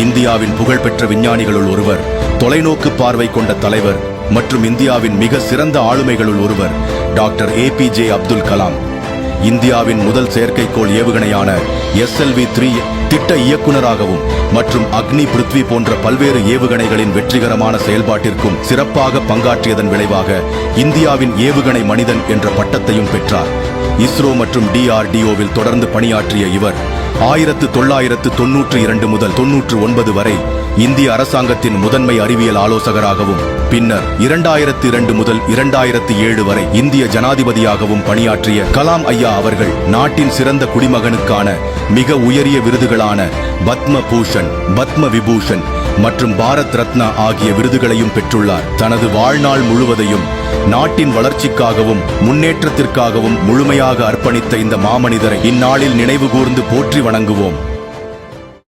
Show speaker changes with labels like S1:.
S1: இந்தியாவின் புகழ்பெற்ற விஞ்ஞானிகளுள் ஒருவர், தொலைநோக்கு பார்வை கொண்ட தலைவர் மற்றும் இந்தியாவின் மிக சிறந்த ஆளுமைகளுள் ஒருவர் டாக்டர் APJ அப்துல் கலாம். இந்தியாவின் முதல் செயற்கைக்கோள் ஏவுகணையான SLV-3 திட்ட இயக்குநராகவும் மற்றும் அக்னி பிருத்வி போன்ற பல்வேறு ஏவுகணைகளின் வெற்றிகரமான செயல்பாட்டிற்கும் சிறப்பாக பங்காற்றியதன் விளைவாக இந்தியாவின் ஏவுகணை மனிதன் என்ற பட்டத்தையும் பெற்றார். இஸ்ரோ மற்றும் DRDOவில் தொடர்ந்து பணியாற்றிய இவர் 1992 முதல் 99 வரை இந்திய அரசாங்கத்தின் முதன்மை அறிவியல் ஆலோசகராகவும், பின்னர் 2002 முதல் 2007 வரை இந்திய ஜனாதிபதியாகவும் பணியாற்றிய கலாம் ஐயா அவர்கள் நாட்டின் சிறந்த குடிமகனுக்கான மிக உயரிய விருதுகளான பத்ம பூஷன், பத்ம விபூஷன் மற்றும் பாரத் ரத்னா ஆகிய விருதுகளையும் பெற்றுள்ளார். தனது வாழ்நாள் முழுவதையும் நாட்டின் வளர்ச்சிக்காகவும் முன்னேற்றத்திற்காகவும் முழுமையாக அர்ப்பணித்த இந்த மாமனிதரை இந்நாளில் நினைவு கூர்ந்து போற்றி வணங்குவோம்.